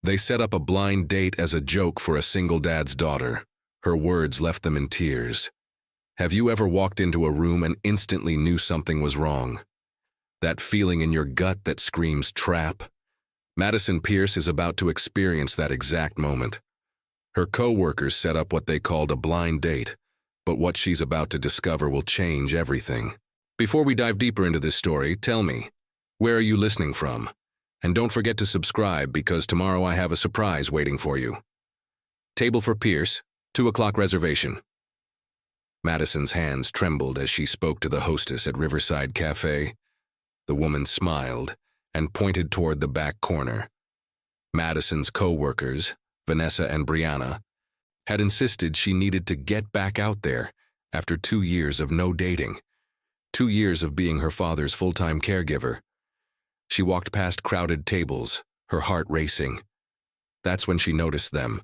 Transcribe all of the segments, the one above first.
They set up a blind date as a joke for a single dad's daughter. Her words left them in tears. Have you ever walked into a room and instantly knew something was wrong? That feeling in your gut that screams trap? Madison Pierce is about to experience that exact moment. Her co-workers set up what they called a blind date, but what she's about to discover will change everything. Before we dive deeper into this story, tell me, where are you listening from? And don't forget to subscribe because tomorrow I have a surprise waiting for you. Table for Pierce, 2 o'clock reservation. Madison's hands trembled as she spoke to the hostess at Riverside Cafe. The woman smiled and pointed toward the back corner. Madison's co-workers, Vanessa and Brianna, had insisted she needed to get back out there after 2 years of no dating, 2 years of being her father's full-time caregiver. She walked past crowded tables, her heart racing. That's when she noticed them,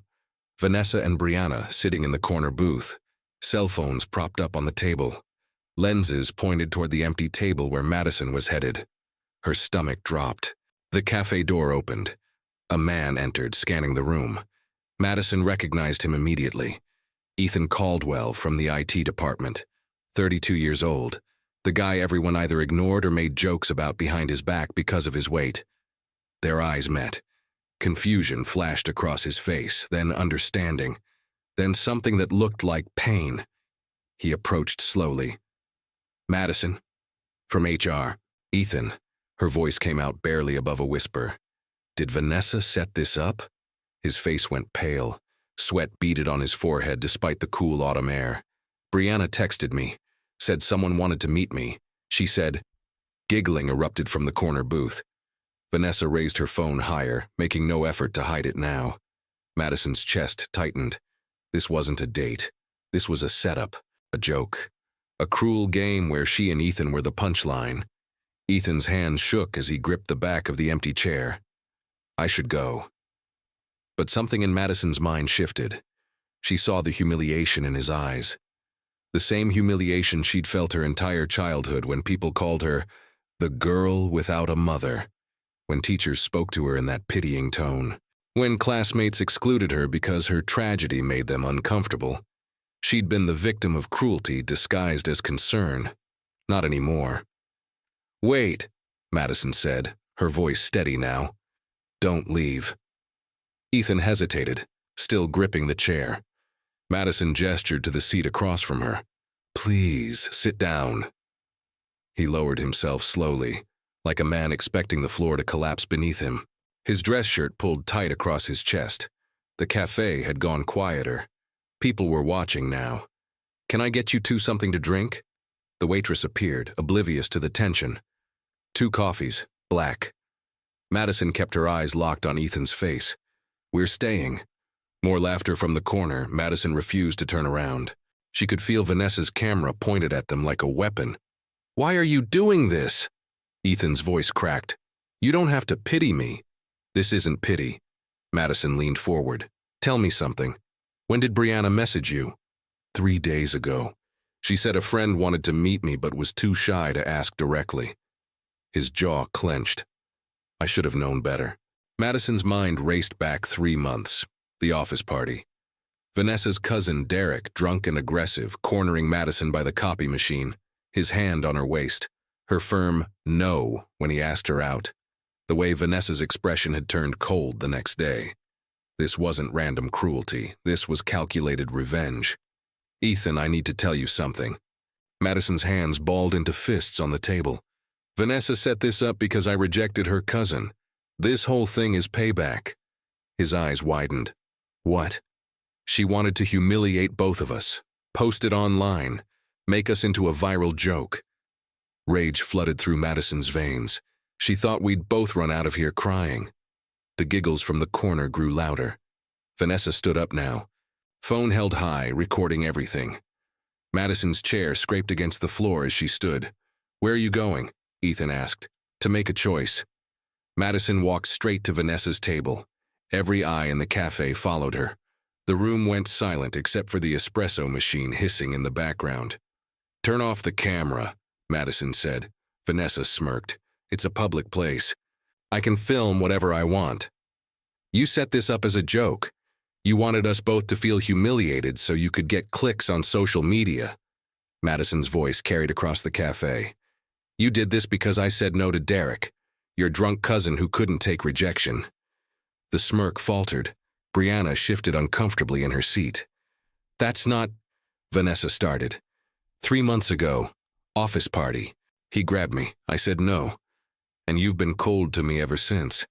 Vanessa and Brianna sitting in the corner booth, cell phones propped up on the table, lenses pointed toward the empty table where Madison was headed. Her stomach dropped. The cafe door opened. A man entered, scanning the room. Madison recognized him immediately. Ethan Caldwell from the IT department, 32 years old, the guy everyone either ignored or made jokes about behind his back because of his weight. Their eyes met. Confusion flashed across his face, then understanding, then something that looked like pain. He approached slowly. Madison, from HR. Ethan. Her voice came out barely above a whisper. Did Vanessa set this up? His face went pale. Sweat beaded on his forehead despite the cool autumn air. Brianna texted me, said someone wanted to meet me. She said, giggling erupted from the corner booth. Vanessa raised her phone higher, making no effort to hide it now. Madison's chest tightened. This wasn't a date. This was a setup, a joke. A cruel game where she and Ethan were the punchline. Ethan's hands shook as he gripped the back of the empty chair. I should go. But something in Madison's mind shifted. She saw the humiliation in his eyes. The same humiliation she'd felt her entire childhood when people called her the girl without a mother, when teachers spoke to her in that pitying tone, when classmates excluded her because her tragedy made them uncomfortable. She'd been the victim of cruelty disguised as concern. Not anymore. Wait, Madison said, her voice steady now. Don't leave. Ethan hesitated, still gripping the chair. Madison gestured to the seat across from her. Please, sit down. He lowered himself slowly, like a man expecting the floor to collapse beneath him. His dress shirt pulled tight across his chest. The cafe had gone quieter. People were watching now. Can I get you two something to drink? The waitress appeared, oblivious to the tension. 2 coffees, black. Madison kept her eyes locked on Ethan's face. We're staying. More laughter from the corner. Madison refused to turn around. She could feel Vanessa's camera pointed at them like a weapon. Why are you doing this? Ethan's voice cracked. You don't have to pity me. This isn't pity. Madison leaned forward. Tell me something. When did Brianna message you? 3 days ago. She said a friend wanted to meet me but was too shy to ask directly. His jaw clenched. I should have known better. Madison's mind raced back 3 months. The office party. Vanessa's cousin Derek, drunk and aggressive, cornering Madison by the copy machine, his hand on her waist. Her firm no when he asked her out. The way Vanessa's expression had turned cold the next day. This wasn't random cruelty. This was calculated revenge. Ethan, I need to tell you something. Madison's hands balled into fists on the table. Vanessa set this up because I rejected her cousin. This whole thing is payback. His eyes widened. What? She wanted to humiliate both of us, post it online, make us into a viral joke. Rage flooded through Madison's veins. She thought we'd both run out of here crying. The giggles from the corner grew louder. Vanessa stood up now. Phone held high, recording everything. Madison's chair scraped against the floor as she stood. Where are you going? Ethan asked. To make a choice. Madison walked straight to Vanessa's table. Every eye in the cafe followed her. The room went silent except for the espresso machine hissing in the background. Turn off the camera, Madison said. Vanessa smirked. It's a public place. I can film whatever I want. You set this up as a joke. You wanted us both to feel humiliated so you could get clicks on social media. Madison's voice carried across the cafe. You did this because I said no to Derek, your drunk cousin who couldn't take rejection. The smirk faltered. Brianna shifted uncomfortably in her seat. That's not... Vanessa started. 3 months ago, office party. He grabbed me. I said no. And you've been cold to me ever since.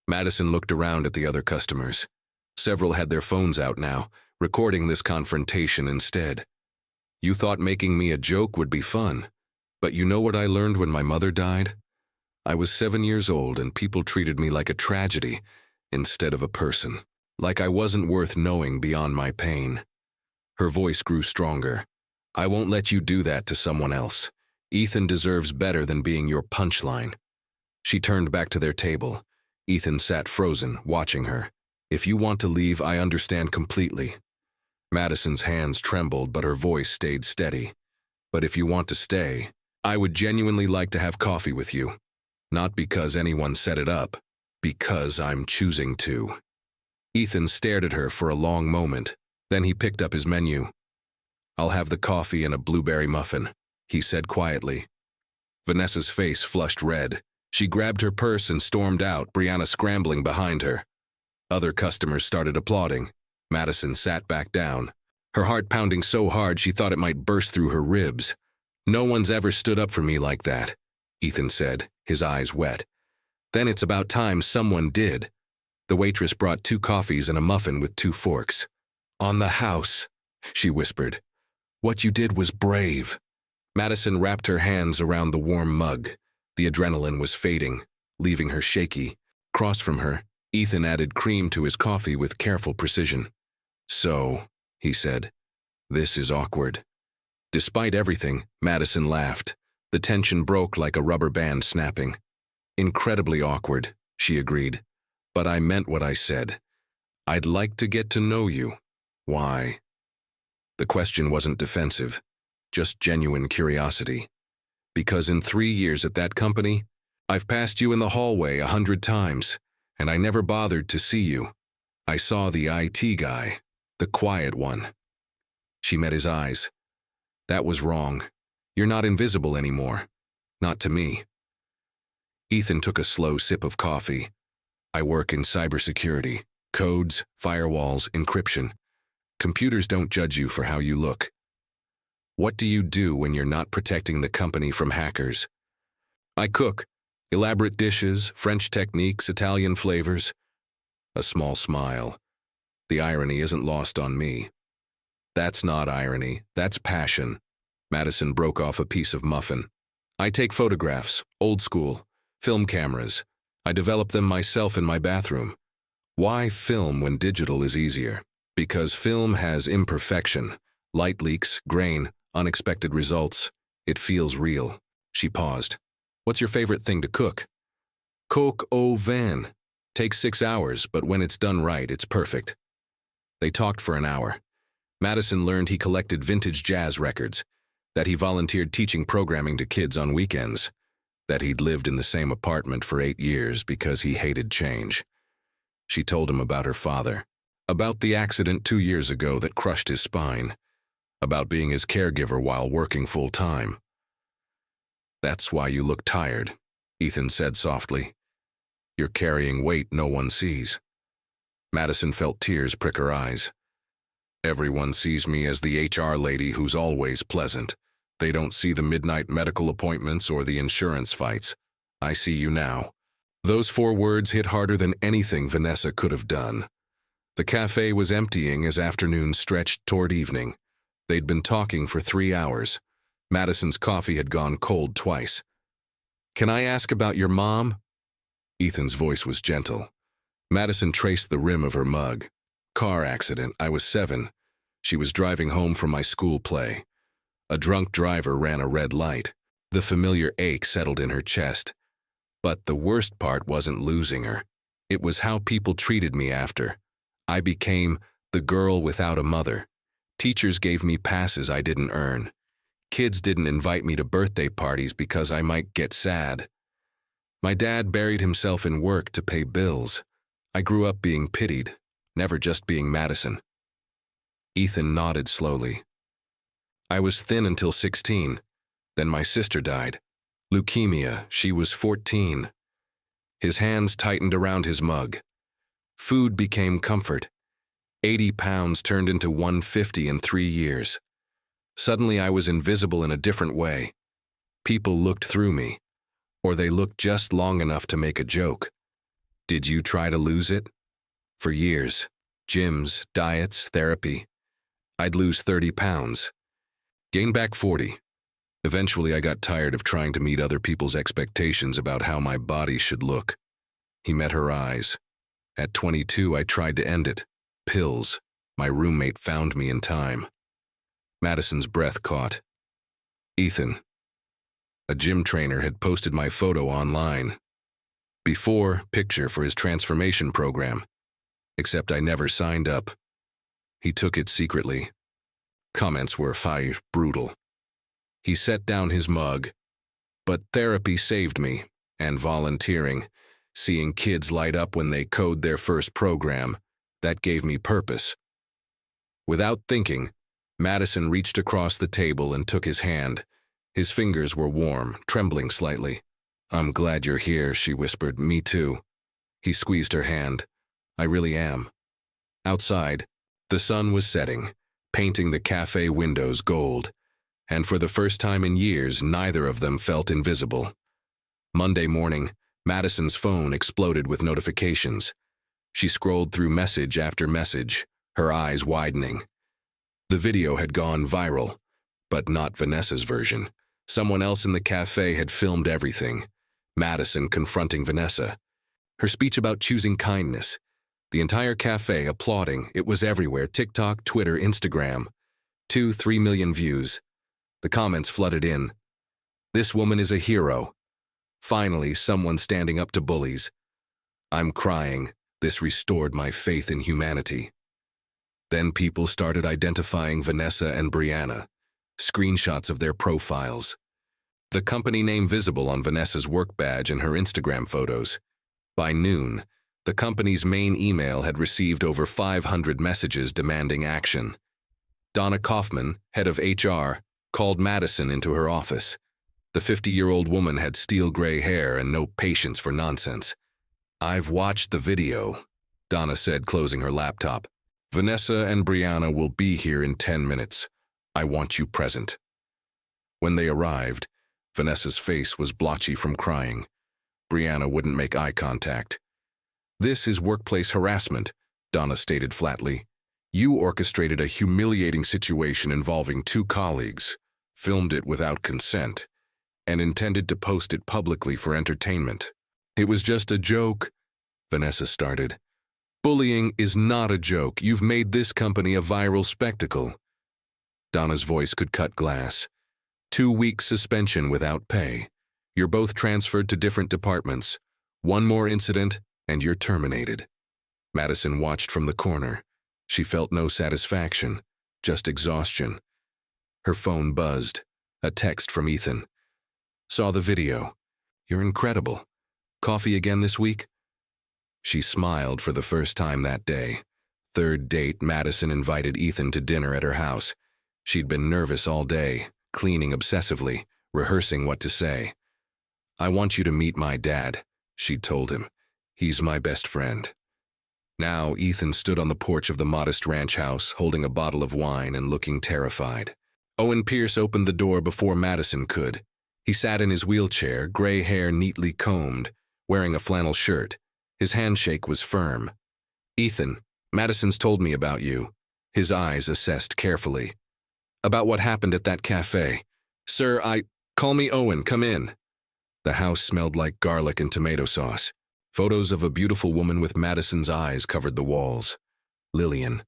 Madison looked around at the other customers. Several had their phones out now, recording this confrontation instead. You thought making me a joke would be fun, but you know what I learned when my mother died? I was 7 years old and people treated me like a tragedy instead of a person, like I wasn't worth knowing beyond my pain. Her voice grew stronger. I won't let you do that to someone else. Ethan deserves better than being your punchline. She turned back to their table. Ethan sat frozen, watching her. If you want to leave, I understand completely. Madison's hands trembled, but her voice stayed steady. But if you want to stay, I would genuinely like to have coffee with you. Not because anyone set it up, because I'm choosing to. Ethan stared at her for a long moment. Then he picked up his menu. I'll have the coffee and a blueberry muffin, he said quietly. Vanessa's face flushed red. She grabbed her purse and stormed out, Brianna scrambling behind her. Other customers started applauding. Madison sat back down, her heart pounding so hard she thought it might burst through her ribs. No one's ever stood up for me like that, Ethan said, his eyes wet. Then it's about time someone did. The waitress brought 2 coffees and a muffin with 2 forks. On the house, she whispered. What you did was brave. Madison wrapped her hands around the warm mug. The adrenaline was fading, leaving her shaky. Across from her, Ethan added cream to his coffee with careful precision. So, he said, this is awkward. Despite everything, Madison laughed. The tension broke like a rubber band snapping. Incredibly awkward, she agreed. But I meant what I said. I'd like to get to know you. Why? The question wasn't defensive, just genuine curiosity. Because in 3 years at that company, I've passed you in the hallway 100 times, and I never bothered to see you. I saw the IT guy, the quiet one. She met his eyes. That was wrong. You're not invisible anymore. Not to me. Ethan took a slow sip of coffee. I work in cybersecurity, codes, firewalls, encryption. Computers don't judge you for how you look. What do you do when you're not protecting the company from hackers? I cook. Elaborate dishes, French techniques, Italian flavors. A small smile. The irony isn't lost on me. That's not irony, that's passion. Madison broke off a piece of muffin. I take photographs, old school, film cameras. I develop them myself in my bathroom. Why film when digital is easier? Because film has imperfection, light leaks, grain, unexpected results. It feels real. She paused. What's your favorite thing to cook? Coq au vin. Takes 6 hours, but when it's done right, it's perfect. They talked for an hour. Madison learned he collected vintage jazz records, that he volunteered teaching programming to kids on weekends, that he'd lived in the same apartment for 8 years because he hated change. She told him about her father, about the accident 2 years ago that crushed his spine, about being his caregiver while working full-time. That's why you look tired, Ethan said softly. You're carrying weight no one sees. Madison felt tears prick her eyes. Everyone sees me as the HR lady who's always pleasant. They don't see the midnight medical appointments or the insurance fights. I see you now. Those 4 words hit harder than anything Vanessa could have done. The cafe was emptying as afternoon stretched toward evening. They'd been talking for 3 hours. Madison's coffee had gone cold twice. Can I ask about your mom? Ethan's voice was gentle. Madison traced the rim of her mug. Car accident. I was 7. She was driving home from my school play. A drunk driver ran a red light. The familiar ache settled in her chest. But the worst part wasn't losing her. It was how people treated me after. I became the girl without a mother. Teachers gave me passes I didn't earn. Kids didn't invite me to birthday parties because I might get sad. My dad buried himself in work to pay bills. I grew up being pitied, never just being Madison. Ethan nodded slowly. I was thin until 16. Then my sister died. Leukemia, she was 14. His hands tightened around his mug. Food became comfort. 80 pounds turned into 150 in 3 years. Suddenly I was invisible in a different way. People looked through me, or they looked just long enough to make a joke. Did you try to lose it? For years, gyms, diets, therapy. I'd lose 30 pounds. Gain back 40. Eventually I got tired of trying to meet other people's expectations about how my body should look. He met her eyes. At 22 I tried to end it. Pills. My roommate found me in time. Madison's breath caught. Ethan. A gym trainer had posted my photo online. Before picture for his transformation program. Except I never signed up. He took it secretly. Comments were brutal. He set down his mug. But therapy saved me, and volunteering, seeing kids light up when they code their first program, that gave me purpose. Without thinking, Madison reached across the table and took his hand. His fingers were warm, trembling slightly. I'm glad you're here, she whispered. Me too. He squeezed her hand. I really am. Outside, the sun was setting, painting the cafe windows gold, and for the first time in years, neither of them felt invisible. Monday morning, Madison's phone exploded with notifications. She scrolled through message after message, her eyes widening. The video had gone viral, but not Vanessa's version. Someone else in the cafe had filmed everything. Madison confronting Vanessa. Her speech about choosing kindness. The entire cafe applauding. It was everywhere. TikTok, Twitter, Instagram. 2-3 million views. The comments flooded in. This woman is a hero. Finally, someone standing up to bullies. I'm crying. This restored my faith in humanity. Then people started identifying Vanessa and Brianna. Screenshots of their profiles. The company name visible on Vanessa's work badge and her Instagram photos. By noon, the company's main email had received over 500 messages demanding action. Donna Kaufman, head of HR, called Madison into her office. The 50-year-old woman had steel gray hair and no patience for nonsense. I've watched the video, Donna said, closing her laptop. Vanessa and Brianna will be here in 10 minutes. I want you present. When they arrived, Vanessa's face was blotchy from crying. Brianna wouldn't make eye contact. This is workplace harassment, Donna stated flatly. You orchestrated a humiliating situation involving 2 colleagues, filmed it without consent, and intended to post it publicly for entertainment. It was just a joke, Vanessa started. Bullying is not a joke. You've made this company a viral spectacle. Donna's voice could cut glass. 2 weeks suspension without pay. You're both transferred to different departments. 1 more incident, and you're terminated. Madison watched from the corner. She felt no satisfaction, just exhaustion. Her phone buzzed. A text from Ethan. Saw the video. You're incredible. Coffee again this week? She smiled for the first time that day. 3rd date, Madison invited Ethan to dinner at her house. She'd been nervous all day, cleaning obsessively, rehearsing what to say. I want you to meet my dad, she'd told him. He's my best friend. Now Ethan stood on the porch of the modest ranch house, holding a bottle of wine and looking terrified. Owen Pierce opened the door before Madison could. He sat in his wheelchair, gray hair neatly combed, wearing a flannel shirt. His handshake was firm. Ethan, Madison's told me about you. His eyes assessed carefully. About what happened at that cafe. Sir, call me Owen, come in. The house smelled like garlic and tomato sauce. Photos of a beautiful woman with Madison's eyes covered the walls. Lillian.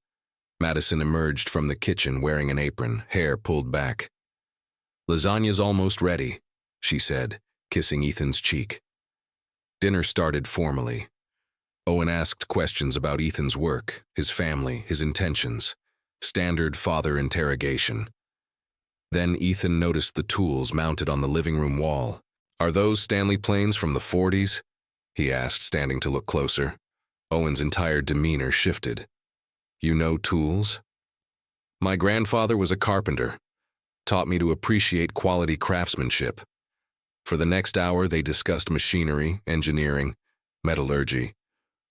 Madison emerged from the kitchen wearing an apron, hair pulled back. Lasagna's almost ready, she said, kissing Ethan's cheek. Dinner started formally. Owen asked questions about Ethan's work, his family, his intentions. Standard father interrogation. Then Ethan noticed the tools mounted on the living room wall. Are those Stanley planes from the 40s? He asked, standing to look closer. Owen's entire demeanor shifted. You know tools? My grandfather was a carpenter, taught me to appreciate quality craftsmanship. For the next hour, they discussed machinery, engineering, metallurgy.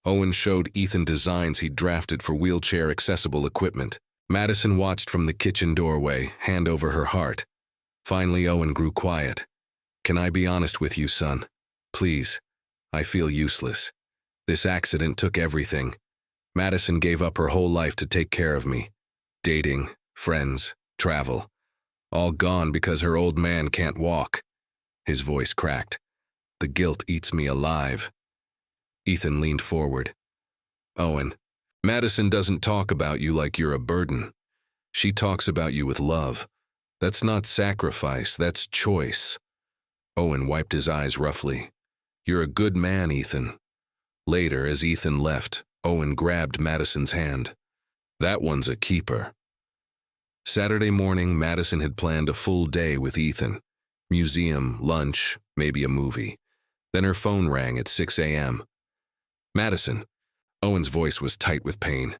Owen showed Ethan designs he'd drafted for wheelchair-accessible equipment. Madison watched from the kitchen doorway, hand over her heart. Finally, Owen grew quiet. Can I be honest with you, son? Please. I feel useless. This accident took everything. Madison gave up her whole life to take care of me. Dating, friends, travel. All gone because her old man can't walk. His voice cracked. The guilt eats me alive. Ethan leaned forward. Owen, Madison doesn't talk about you like you're a burden. She talks about you with love. That's not sacrifice, that's choice. Owen wiped his eyes roughly. You're a good man, Ethan. Later, as Ethan left, Owen grabbed Madison's hand. That one's a keeper. Saturday morning, Madison had planned a full day with Ethan. Museum, lunch, maybe a movie. Then her phone rang at 6 a.m. Madison. Owen's voice was tight with pain.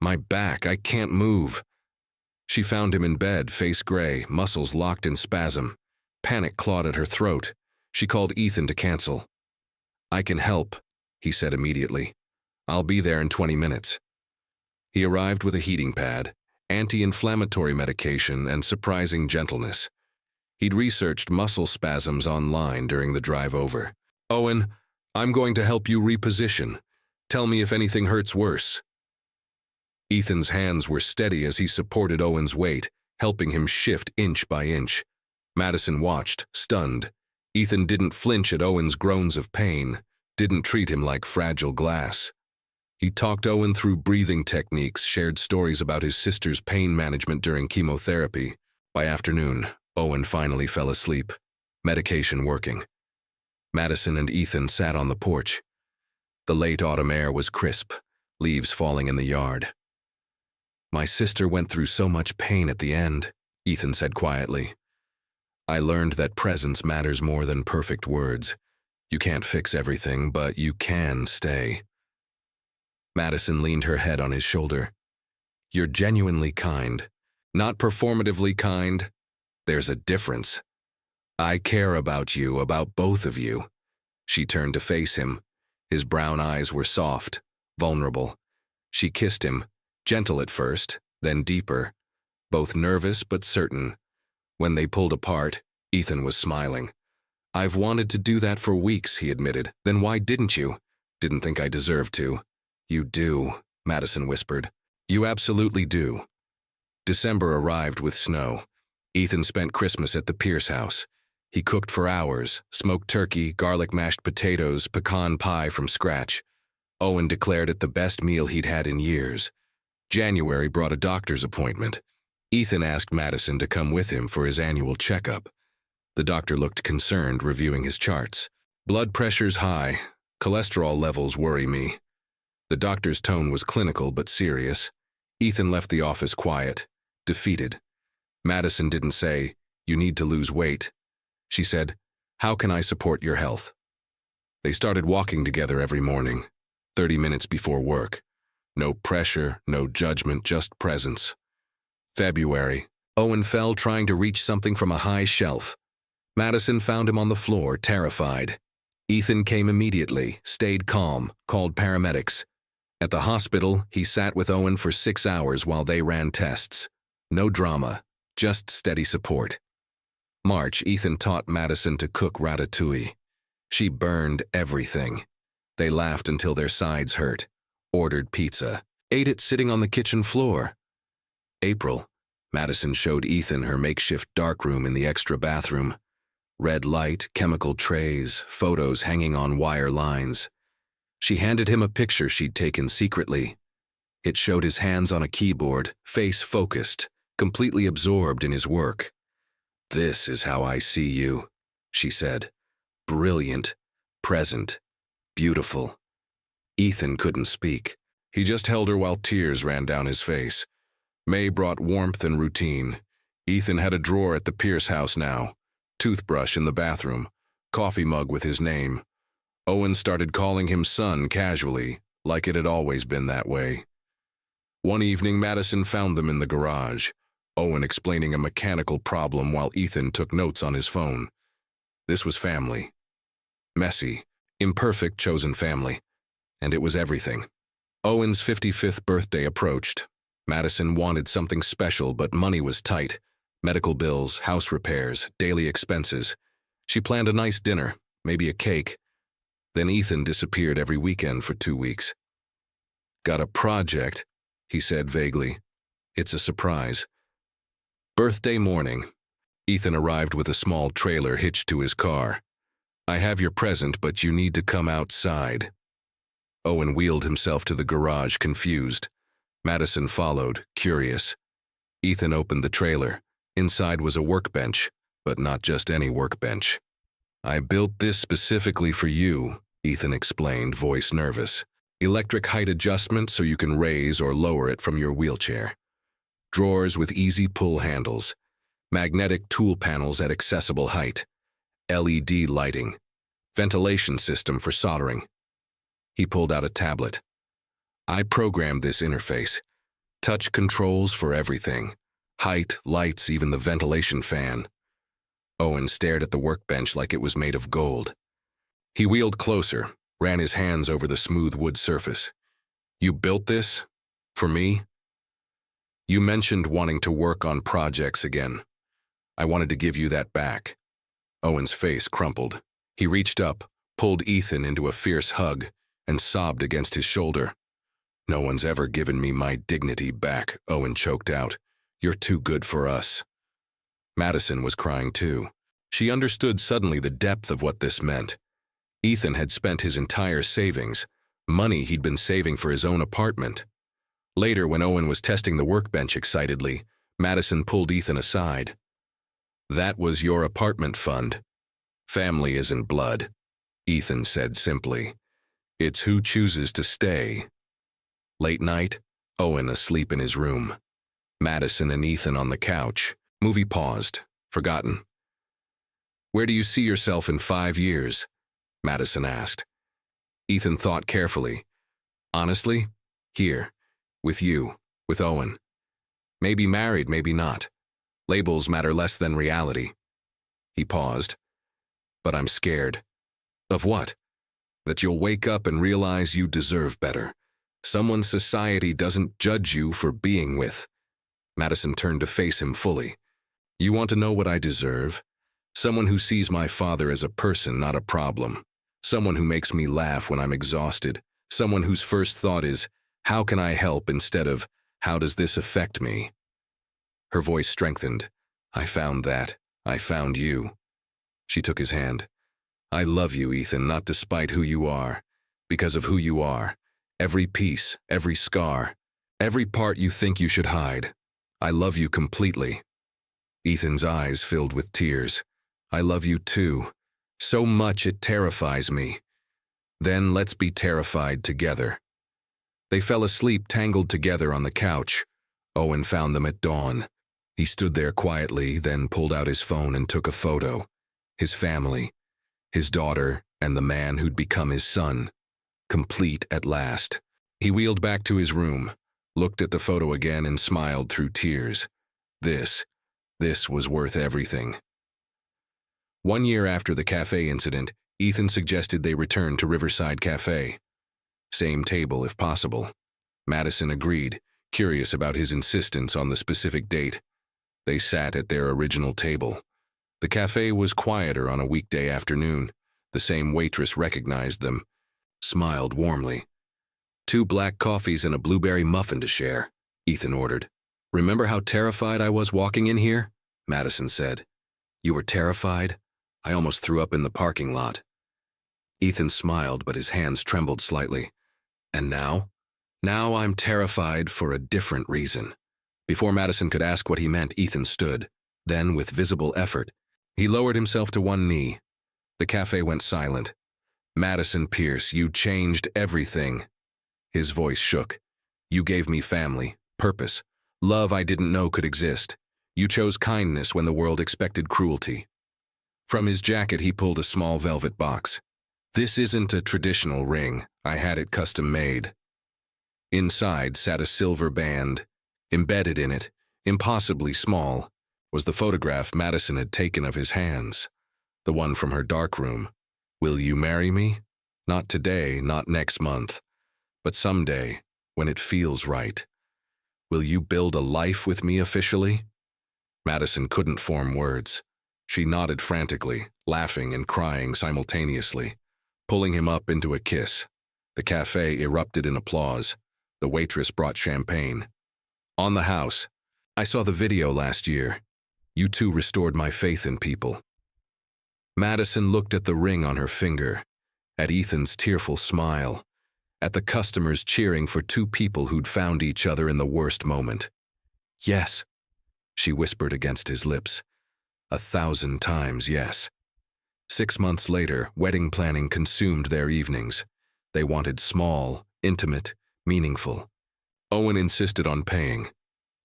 My back, I can't move. She found him in bed, face gray, muscles locked in spasm. Panic clawed at her throat. She called Ethan to cancel. I can help, he said immediately. I'll be there in 20 minutes. He arrived with a heating pad, anti-inflammatory medication, and surprising gentleness. He'd researched muscle spasms online during the drive over. Owen, I'm going to help you reposition. Tell me if anything hurts worse. Ethan's hands were steady as he supported Owen's weight, helping him shift inch by inch. Madison watched, stunned. Ethan didn't flinch at Owen's groans of pain, didn't treat him like fragile glass. He talked Owen through breathing techniques, shared stories about his sister's pain management during chemotherapy. By afternoon, Owen finally fell asleep, medication working. Madison and Ethan sat on the porch. The late autumn air was crisp, leaves falling in the yard. My sister went through so much pain at the end, Ethan said quietly. I learned that presence matters more than perfect words. You can't fix everything, but you can stay. Madison leaned her head on his shoulder. You're genuinely kind. Not performatively kind. There's a difference. I care about you, about both of you. She turned to face him. His brown eyes were soft, vulnerable. She kissed him, gentle at first, then deeper, both nervous but certain. When they pulled apart, Ethan was smiling. I've wanted to do that for weeks, he admitted. Then why didn't you? Didn't think I deserved to. You do, Madison whispered. You absolutely do. December arrived with snow. Ethan spent Christmas at the Pierce house. He cooked for hours, smoked turkey, garlic mashed potatoes, pecan pie from scratch. Owen declared it the best meal he'd had in years. January brought a doctor's appointment. Ethan asked Madison to come with him for his annual checkup. The doctor looked concerned, reviewing his charts. Blood pressure's high. Cholesterol levels worry me. The doctor's tone was clinical but serious. Ethan left the office quiet, defeated. Madison didn't say, you need to lose weight. She said, how can I support your health? They started walking together every morning, 30 minutes before work. No pressure, no judgment, just presence. February. Owen fell trying to reach something from a high shelf. Madison found him on the floor, terrified. Ethan came immediately, stayed calm, called paramedics. At the hospital, he sat with Owen for 6 hours while they ran tests. No drama, just steady support. March, Ethan taught Madison to cook ratatouille. She burned everything. They laughed until their sides hurt, ordered pizza, ate it sitting on the kitchen floor. April, Madison showed Ethan her makeshift darkroom in the extra bathroom. Red light, chemical trays, photos hanging on wire lines. She handed him a picture she'd taken secretly. It showed his hands on a keyboard, face focused, completely absorbed in his work. This is how I see you, she said. Brilliant, present, beautiful. Ethan couldn't speak. He just held her while tears ran down his face. May brought warmth and routine. Ethan had a drawer at the Pierce house now. Toothbrush in the bathroom, coffee mug with his name. Owen started calling him son casually, like it had always been that way. One evening, Madison found them in the garage, Owen explaining a mechanical problem while Ethan took notes on his phone. This was family. Messy, imperfect chosen family. And it was everything. Owen's 55th birthday approached. Madison wanted something special, but money was tight. Medical bills, house repairs, daily expenses. She planned a nice dinner, maybe a cake. Then Ethan disappeared every weekend for 2 weeks. "Got a project," he said vaguely. "It's a surprise." Birthday morning. Ethan arrived with a small trailer hitched to his car. "I have your present, but you need to come outside." Owen wheeled himself to the garage, confused. Madison followed, curious. Ethan opened the trailer. Inside was a workbench, but not just any workbench. "I built this specifically for you," Ethan explained, voice nervous. "Electric height adjustment so you can raise or lower it from your wheelchair. Drawers with easy pull handles. Magnetic tool panels at accessible height. LED lighting. Ventilation system for soldering." He pulled out a tablet. "I programmed this interface. Touch controls for everything. Height, lights, even the ventilation fan." Owen stared at the workbench like it was made of gold. He wheeled closer, ran his hands over the smooth wood surface. "You built this? For me?" "You mentioned wanting to work on projects again. I wanted to give you that back." Owen's face crumpled. He reached up, pulled Ethan into a fierce hug, and sobbed against his shoulder. "No one's ever given me my dignity back," Owen choked out. "You're too good for us." Madison was crying too. She understood suddenly the depth of what this meant. Ethan had spent his entire savings, money he'd been saving for his own apartment. Later, when Owen was testing the workbench excitedly, Madison pulled Ethan aside. "That was your apartment fund. Family isn't blood," Ethan said simply. "It's who chooses to stay." Late night, Owen asleep in his room. Madison and Ethan on the couch. Movie paused, forgotten. "Where do you see yourself in 5 years?" Madison asked. Ethan thought carefully. "Honestly, here, with you, with Owen. Maybe married, maybe not. Labels matter less than reality." He paused. "But I'm scared." "Of what?" "That you'll wake up and realize you deserve better. Someone society doesn't judge you for being with." Madison turned to face him fully. "You want to know what I deserve? Someone who sees my father as a person, not a problem. Someone who makes me laugh when I'm exhausted. Someone whose first thought is, how can I help, instead of, how does this affect me?" Her voice strengthened. "I found that. I found you." She took his hand. "I love you, Ethan, not despite who you are. Because of who you are. Every piece, every scar, every part you think you should hide. I love you completely." Ethan's eyes filled with tears. "I love you too. So much it terrifies me." "Then let's be terrified together." They fell asleep tangled together on the couch. Owen found them at dawn. He stood there quietly, then pulled out his phone and took a photo. His family, his daughter, and the man who'd become his son. Complete at last. He wheeled back to his room, looked at the photo again and smiled through tears. This was worth everything. 1 year after the cafe incident, Ethan suggested they return to Riverside Cafe. Same table if possible. Madison agreed, curious about his insistence on the specific date. They sat at their original table. The cafe was quieter on a weekday afternoon. The same waitress recognized them, smiled warmly. "2 black coffees and a blueberry muffin to share," Ethan ordered. "Remember how terrified I was walking in here?" Madison said. "You were terrified? I almost threw up in the parking lot." Ethan smiled, but his hands trembled slightly. "And now?" "Now I'm terrified for a different reason." Before Madison could ask what he meant, Ethan stood. Then, with visible effort, he lowered himself to one knee. The cafe went silent. "Madison Pierce, you changed everything." His voice shook. "You gave me family, purpose, love I didn't know could exist. You chose kindness when the world expected cruelty." From his jacket, he pulled a small velvet box. "This isn't a traditional ring. I had it custom made. Inside sat a silver band. Embedded in it, impossibly small, was the photograph Madison had taken of his hands, the one from her darkroom. Will you marry me? Not today, not next month, but someday, when it feels right. Will you build a life with me officially? Madison couldn't form words. She nodded frantically, laughing and crying simultaneously, pulling him up into a kiss. The cafe erupted in applause. The waitress brought champagne. On the house, I saw the video last year. You two restored my faith in people. Madison looked at the ring on her finger, at Ethan's tearful smile, at the customers cheering for two people who'd found each other in the worst moment. Yes, she whispered against his lips. 1,000 times yes. 6 months later, wedding planning consumed their evenings. They wanted small, intimate, meaningful. Owen insisted on paying.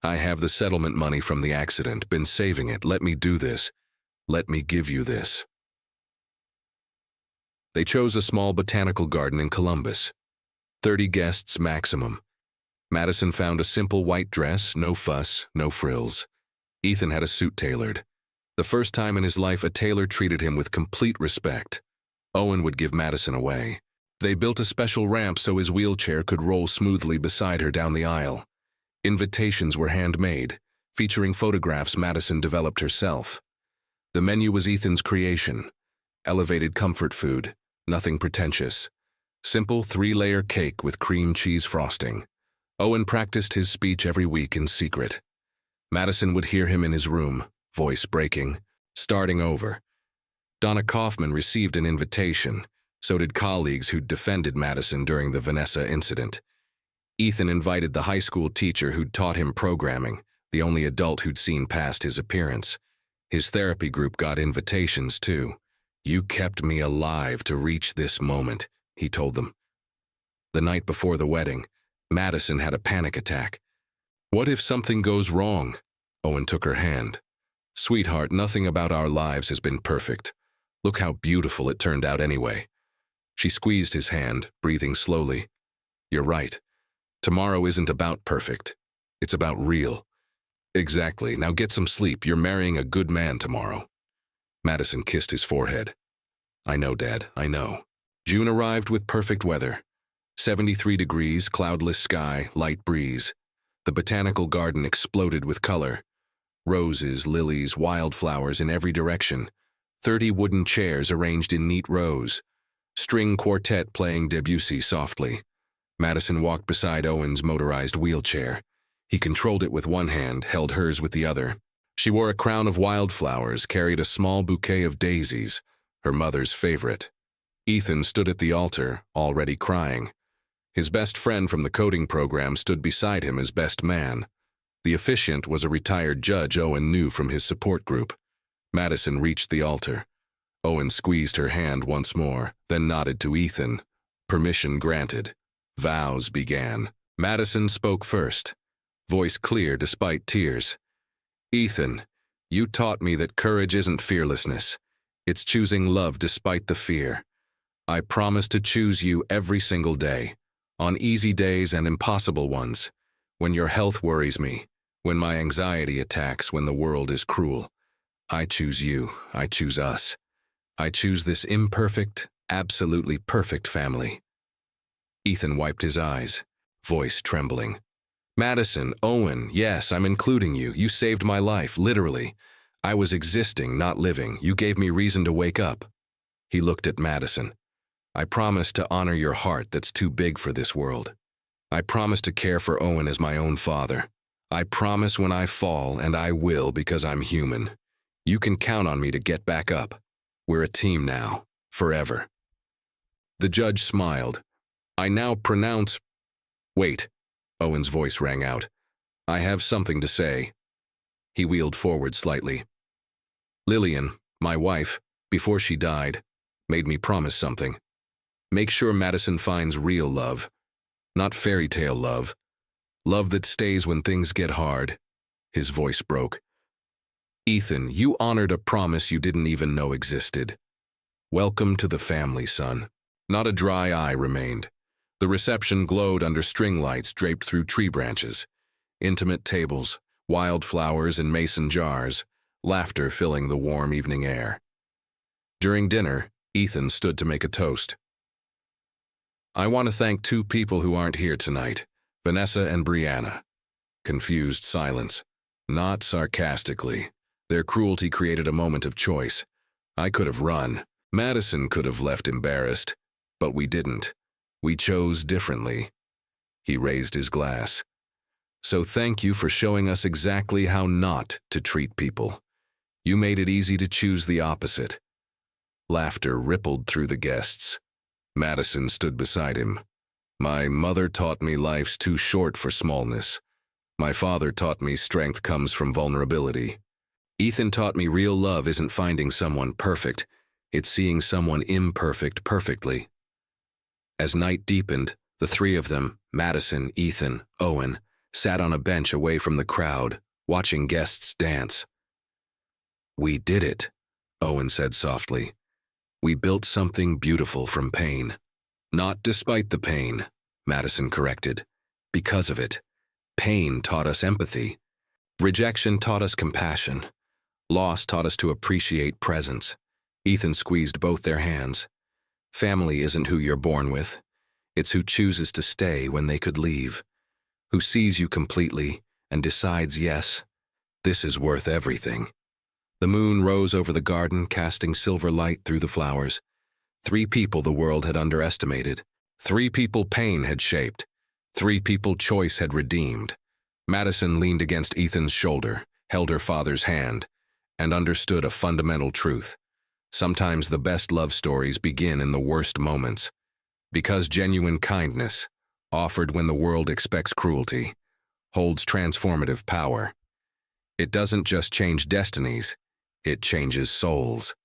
I have the settlement money from the accident, been saving it. Let me do this. Let me give you this. They chose a small botanical garden in Columbus. 30 guests maximum. Madison found a simple white dress, no fuss, no frills. Ethan had a suit tailored. The first time in his life a tailor treated him with complete respect. Owen would give Madison away. They built a special ramp so his wheelchair could roll smoothly beside her down the aisle. Invitations were handmade, featuring photographs Madison developed herself. The menu was Ethan's creation. Elevated comfort food, nothing pretentious. Simple 3-layer cake with cream cheese frosting. Owen practiced his speech every week in secret. Madison would hear him in his room, voice breaking, starting over. Donna Kaufman received an invitation. So did colleagues who'd defended Madison during the Vanessa incident. Ethan invited the high school teacher who'd taught him programming, the only adult who'd seen past his appearance. His therapy group got invitations too. You kept me alive to reach this moment, he told them. The night before the wedding, Madison had a panic attack. What if something goes wrong? Owen took her hand. Sweetheart, nothing about our lives has been perfect. Look how beautiful it turned out anyway. She squeezed his hand, breathing slowly. You're right. Tomorrow isn't about perfect. It's about real. Exactly. Now get some sleep. You're marrying a good man tomorrow. Madison kissed his forehead. I know, Dad, I know. June arrived with perfect weather. 73 degrees, cloudless sky, light breeze. The botanical garden exploded with color. Roses, lilies, wildflowers in every direction. 30 wooden chairs arranged in neat rows. String quartet playing Debussy softly. Madison walked beside Owen's motorized wheelchair. He controlled it with one hand, held hers with the other. She wore a crown of wildflowers, carried a small bouquet of daisies, her mother's favorite. Ethan stood at the altar, already crying. His best friend from the coding program stood beside him as best man. The officiant was a retired judge Owen knew from his support group. Madison reached the altar. Owen squeezed her hand once more, then nodded to Ethan. Permission granted. Vows began. Madison spoke first, voice clear despite tears. Ethan, you taught me that courage isn't fearlessness. It's choosing love despite the fear. I promise to choose you every single day, on easy days and impossible ones, when your health worries me, when my anxiety attacks, when the world is cruel. I choose you. I choose us. I choose this imperfect, absolutely perfect family. Ethan wiped his eyes, voice trembling. Madison, Owen, yes, I'm including you. You saved my life, literally. I was existing, not living. You gave me reason to wake up. He looked at Madison. I promise to honor your heart that's too big for this world. I promise to care for Owen as my own father. I promise when I fall, and I will because I'm human. You can count on me to get back up. We're a team now, forever. The judge smiled. I now pronounce... Wait, Owen's voice rang out. I have something to say. He wheeled forward slightly. Lillian, my wife, before she died, made me promise something. Make sure Madison finds real love, not fairy tale love. Love that stays when things get hard. His voice broke. Ethan, you honored a promise you didn't even know existed. Welcome to the family, son. Not a dry eye remained. The reception glowed under string lights draped through tree branches. Intimate tables, wildflowers in mason jars, laughter filling the warm evening air. During dinner, Ethan stood to make a toast. "I want to thank two people who aren't here tonight, Vanessa and Brianna." Confused silence. Not sarcastically. Their cruelty created a moment of choice. I could have run. Madison could have left embarrassed. But we didn't. We chose differently. He raised his glass. "So thank you for showing us exactly how not to treat people. You made it easy to choose the opposite." Laughter rippled through the guests. Madison stood beside him. "My mother taught me life's too short for smallness. My father taught me strength comes from vulnerability. Ethan taught me real love isn't finding someone perfect, it's seeing someone imperfect perfectly." As night deepened, the three of them, Madison, Ethan, Owen, sat on a bench away from the crowd, watching guests dance. "We did it," Owen said softly. "We built something beautiful from pain." "Not despite the pain," Madison corrected. "Because of it. Pain taught us empathy. Rejection taught us compassion. Loss taught us to appreciate presence." Ethan squeezed both their hands. "Family isn't who you're born with. It's who chooses to stay when they could leave. Who sees you completely and decides, yes, this is worth everything." The moon rose over the garden, casting silver light through the flowers. 3 people the world had underestimated. 3 people pain had shaped. 3 people choice had redeemed. Madison leaned against Ethan's shoulder, held her father's hand, and understood a fundamental truth. Sometimes the best love stories begin in the worst moments. Because genuine kindness, offered when the world expects cruelty, holds transformative power. It doesn't just change destinies, it changes souls.